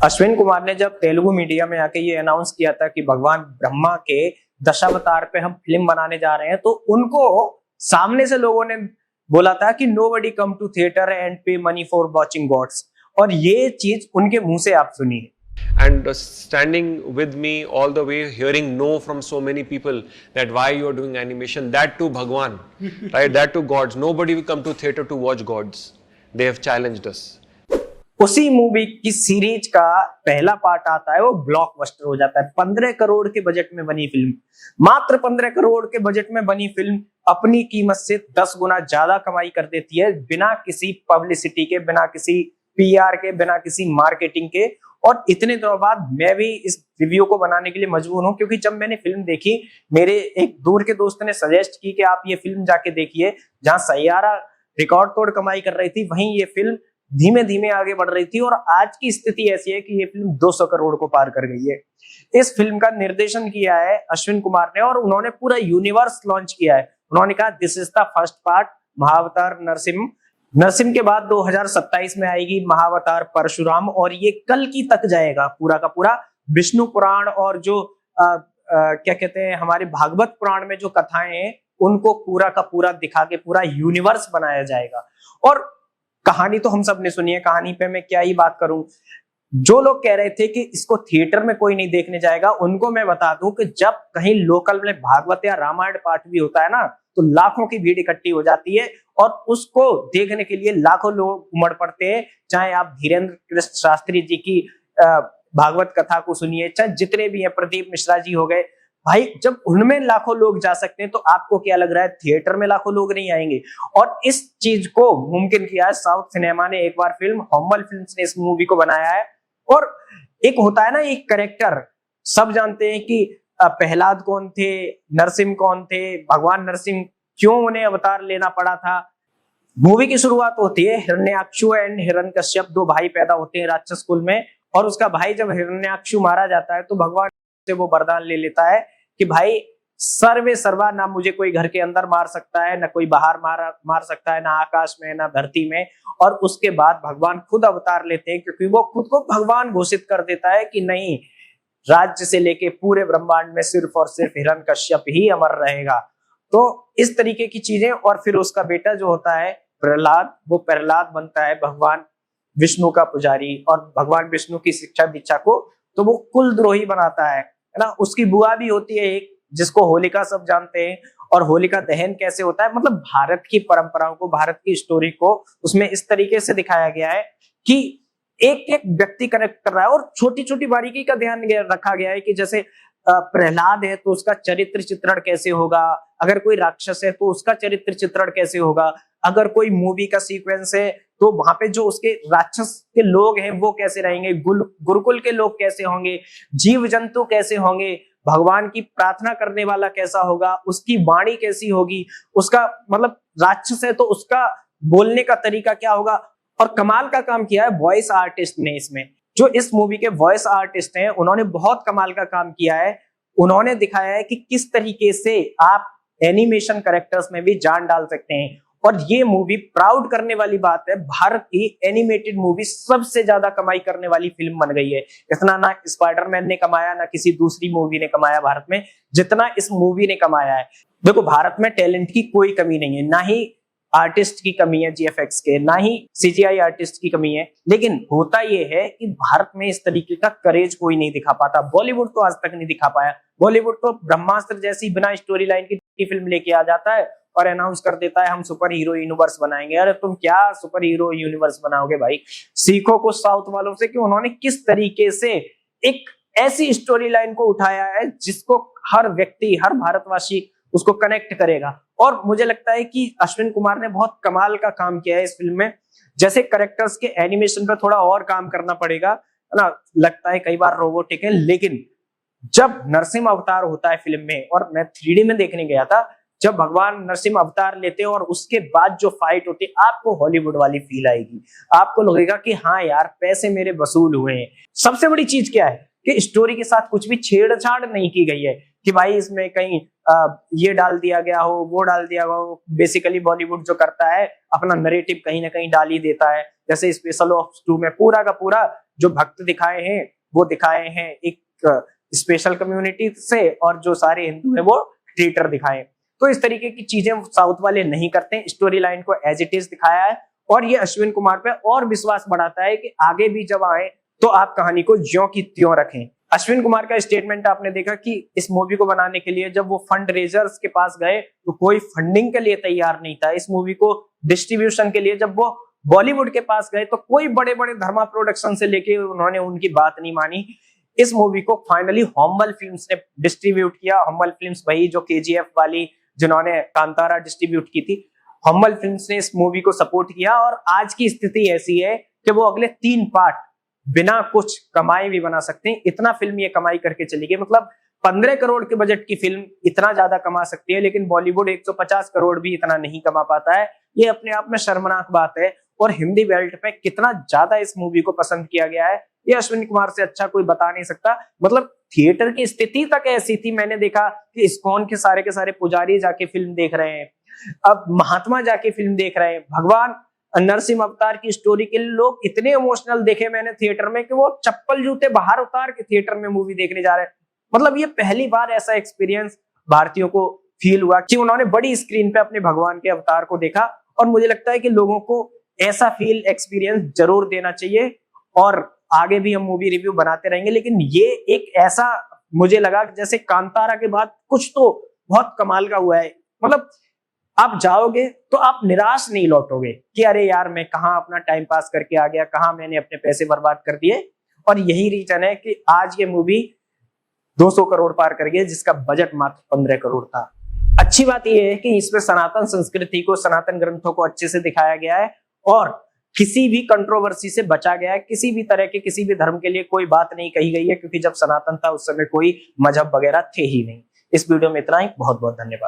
अश्विन कुमार ने जब तेलुगु मीडिया में आके ये अनाउंस किया था कि भगवान ब्रह्मा के दशावतार पे हम फिल्म बनाने जा रहे हैं, तो उनको सामने से लोगों ने बोला था कि nobody come to theatre and pay money for watching gods, और ये चीज उनके मुंह से आप सुनिए। And standing with me all the way, hearing no from so many people that why you are doing animation, that to Bhagwan, right? That to gods. Nobody will come to theater to watch gods. They have challenged us. उसी movie की series का पहला part आता है, वो blockbuster हो जाता है। 15 करोड़ के बजट में बनी फिल्म, मात्र 15 करोड़ के बजट में बनी फिल्म अपनी कीमत से 10 गुना ज्यादा कमाई कर देती है, बिना किसी पब्लिसिटी के, बिना किसी पीआर के, बिना किसी मार्केटिंग के। और इतने दिनों बाद मैं भी इस रिव्यू को बनाने के लिए मजबूर हूं, क्योंकि जब मैंने फिल्म देखी, मेरे एक दूर के दोस्त ने सजेस्ट की कि आप ये फिल्म जाके देखिए। जहां सैयारा रिकॉर्ड तोड़ कमाई कर रही थी, वहीं ये फिल्म धीमे धीमे आगे बढ़ रही थी, और आज की स्थिति ऐसी है कि ये फिल्म 200 करोड़ को पार कर गई है। इस फिल्म का निर्देशन किया है अश्विन कुमार ने, और उन्होंने पूरा यूनिवर्स लॉन्च किया है। उन्होंने कहा this is the first part Mahavatar Narasimha. Narasimha के बाद 2027 में आएगी महाअवतार परशुराम, और ये कल की तक जाएगा पूरा का पूरा। विष्णु पुराण और जो क्या कहते हैं, हमारे भागवत पुराण में जो कथाएं हैं, उनको पूरा का पूरा दिखा के पूरा यूनिवर्स बनाया जाएगा। और कहानी तो हम सब ने सुनी है, कहानी पे मैं क्या ही बात करूं। जो लोग कह रहे थे कि इसको थिएटर में कोई नहीं देखने जाएगा, उनको मैं बता दूं कि जब कहीं लोकल में भागवत या रामायण पाठ भी होता है ना, तो लाखों की भीड़ इकट्ठी हो जाती है, और उसको देखने के लिए लाखों लोग उमड़ पड़ते हैं। चाहे आप धीरेन्द्र कृष्ण शास्त्री जी की भागवत कथा को सुनिए, चाहे जितने भी हैं, प्रदीप मिश्रा जी हो गए, भाई जब उनमें लाखों लोग जा सकते हैं, तो आपको क्या लग रहा है थिएटर में लाखों लोग नहीं आएंगे? और इस चीज को मुमकिन किया है साउथ सिनेमा ने। एक बार फिल्म हम्बल फिल्म्स ने इस मूवी को बनाया है। और एक होता है ना, एक कैरेक्टर, सब जानते हैं कि प्रहलाद कौन थे, नरसिम्हा कौन थे, भगवान नरसिम्हा क्यों उन्हें अवतार लेना पड़ा था। मूवी की शुरुआत होती है, हिरण्याक्षु एंड हिरण्यकश्यप, दो भाई पैदा होते हैं राक्षस कुल में, और उसका भाई जब हिरण्याक्षु मारा जाता है, तो भगवान से वो वरदान ले लेता है कि भाई सर्वे सर्वा, ना मुझे कोई घर के अंदर मार सकता है, ना कोई बाहर मार सकता है, ना आकाश में, ना धरती में। और उसके बाद भगवान खुद अवतार लेते हैं, क्योंकि वो खुद को भगवान घोषित कर देता है कि नहीं, राज्य से लेके पूरे ब्रह्मांड में सिर्फ और सिर्फ हिरण्यकश्यप ही अमर रहेगा। तो इस तरीके की चीजें। और फिर उसका बेटा जो होता है प्रहलाद, वो प्रहलाद बनता है भगवान विष्णु का पुजारी, और भगवान विष्णु की शिक्षा दीक्षा को तो वो कुलद्रोही बनाता है ना। उसकी बुआ भी होती है एक, जिसको होलिका सब जानते हैं, और होलिका दहन कैसे होता है, मतलब भारत की परंपराओं को, भारत की स्टोरी को उसमें इस तरीके से दिखाया गया है कि एक एक व्यक्ति कनेक्ट कर रहा है, और छोटी छोटी बारीकी का ध्यान रखा गया है कि जैसे प्रहलाद है तो उसका चरित्र चित्रण कैसे होगा, अगर कोई राक्षस है तो उसका चरित्र चित्रण कैसे होगा, अगर कोई मूवी का सीक्वेंस है तो वहां पे जो उसके राक्षस के लोग हैं वो कैसे रहेंगे, गुरुकुल के लोग कैसे होंगे, जीव जंतु कैसे होंगे, भगवान की प्रार्थना करने वाला कैसा होगा, उसकी वाणी कैसी होगी, उसका मतलब राक्षस है तो उसका बोलने का तरीका क्या होगा। और कमाल का काम किया है वॉइस आर्टिस्ट ने इसमें। जो इस मूवी के वॉइस आर्टिस्ट हैं, उन्होंने बहुत कमाल का काम किया है। उन्होंने दिखाया है कि किस तरीके से आप एनिमेशन कैरेक्टर्स में भी जान डाल सकते हैं। और ये मूवी प्राउड करने वाली बात है, भारत की एनिमेटेड मूवी सबसे ज्यादा कमाई करने वाली फिल्म बन गई है। इतना ना स्पाइडरमैन ने कमाया, ना किसी दूसरी मूवी ने कमाया भारत में, जितना इस मूवी ने कमाया है। देखो, भारत में टैलेंट की कोई कमी नहीं है, ना ही आर्टिस्ट की कमी है जीएफएक्स के, ना ही सीजीआई आर्टिस्ट की कमी है, लेकिन होता यह है कि भारत में इस तरीके का करेज कोई नहीं दिखा पाता। बॉलीवुड तो आज तक नहीं दिखा पाया। बॉलीवुड तो ब्रह्मास्त्र जैसी बिना स्टोरी लाइन की फिल्म लेके आ जाता है और अनाउंस कर देता है हम सुपर हीरो यूनिवर्स बनाएंगे। अरे तुम क्या सुपर हीरो यूनिवर्स बनाओगे भाई? सीखो कुछ साउथ वालों से कि उन्होंने किस तरीके से एक ऐसी स्टोरी लाइन को उठाया है जिसको हर व्यक्ति, हर भारतवासी उसको कनेक्ट करेगा। और मुझे लगता है कि अश्विन कुमार ने बहुत कमाल का काम किया है इस फिल्म में। जैसे कैरेक्टर्स के एनिमेशन पर थोड़ा और काम करना पड़ेगा, है ना, लगता है कई बार रोबोटिक है, लेकिन जब नरसिम्हा अवतार होता है फिल्म में, और मैं 3D में देखने गया था, जब भगवान नरसिम्हा अवतार लेते हैं और उसके बाद जो फाइट होती है, आपको हॉलीवुड वाली फील आएगी। आपको लगेगा कि हाँ यार, पैसे मेरे वसूल हुए हैं। सबसे बड़ी चीज क्या है कि स्टोरी के साथ कुछ भी छेड़छाड़ नहीं की गई है कि भाई इसमें कहीं ये डाल दिया गया हो, वो डाल दिया हो। बेसिकली बॉलीवुड जो करता है, अपना नरेटिव कहीं ना कहीं डाल ही देता है। जैसे स्पेशल ऑप्स 2 में पूरा का पूरा जो भक्त दिखाए हैं वो दिखाए हैं एक स्पेशल कम्युनिटी से, और जो सारे हिंदू है वो ट्रेटर दिखाए। तो इस तरीके की चीजें साउथ वाले नहीं करते, स्टोरी लाइन को एज इट इज दिखाया है, और ये अश्विन कुमार पे और विश्वास बढ़ाता है कि आगे भी जब आए तो आप कहानी को ज्यों की त्यों रखें। अश्विन कुमार का स्टेटमेंट आपने देखा कि इस मूवी को बनाने के लिए जब वो फंड रेजर्स के पास गए तो कोई फंडिंग के लिए तैयार नहीं था। इस मूवी को डिस्ट्रीब्यूशन के लिए जब वो बॉलीवुड के पास गए तो कोई बड़े बड़े धर्मा प्रोडक्शन से लेके उन्होंने उनकी बात नहीं मानी। इस मूवी को फाइनली हम्बल फिल्म्स ने डिस्ट्रीब्यूट किया। हम्बल फिल्म्स वही जो केजीएफ वाली जिन्होंने कांतारा डिस्ट्रीब्यूट की थी, हम्बल फिल्म्स ने इस मूवी को सपोर्ट किया, और आज की स्थिति ऐसी है कि वो अगले 3 पार्ट बिना कुछ कमाई भी बना सकते हैं। इतना फिल्म ये कमाई करके चली गई, मतलब 15 करोड़ के बजट की फिल्म इतना ज्यादा कमा सकती है, लेकिन बॉलीवुड 150 करोड़ भी इतना नहीं कमा पाता है। ये अपने आप में शर्मनाक बात है। और हिंदी बेल्ट पे कितना ज्यादा इस मूवी को पसंद किया गया है, ये अश्विन कुमार से अच्छा कोई बता नहीं सकता। मतलब थिएटर की स्थिति तक ऐसी थी, मैंने देखा कि इस्कॉन के सारे पुजारी जाके फिल्म देख रहे हैं, अब महात्मा जाके फिल्म देख रहे हैं, भगवान नरसिंह अवतार की स्टोरी के लिए लोग इतने इमोशनल देखे मैंने थिएटर में कि वो चप्पल जूते बाहर उतार के थिएटर में मूवी देखने जा रहे हैं। मतलब ये पहली बार ऐसा एक्सपीरियंस भारतीयों को फील हुआ कि उन्होंने बड़ी स्क्रीन पे अपने भगवान के अवतार को देखा, और मुझे लगता है कि लोगों को ऐसा फील एक्सपीरियंस जरूर देना चाहिए। और आगे भी हम मूवी रिव्यू बनाते रहेंगे, लेकिन ये एक ऐसा मुझे लगा कि जैसे कांतारा के बाद कुछ तो बहुत कमाल का हुआ है। मतलब आप जाओगे तो आप निराश नहीं लौटोगे कि अरे यार मैं कहाँ अपना टाइम पास करके आ गया, कहाँ मैंने अपने पैसे बर्बाद कर दिए। और यही रीजन है कि आज ये मूवी 200 करोड़ पार कर गई, जिसका बजट मात्र 15 करोड़ था। अच्छी बात यह है कि इसमें सनातन संस्कृति को, सनातन ग्रंथों को अच्छे से दिखाया गया है, और किसी भी कंट्रोवर्सी से बचा गया है। किसी भी तरह के किसी भी धर्म के लिए कोई बात नहीं कही गई है, क्योंकि जब सनातन था उस समय कोई मजहब वगैरह थे ही नहीं। इस वीडियो में इतना ही। बहुत बहुत धन्यवाद।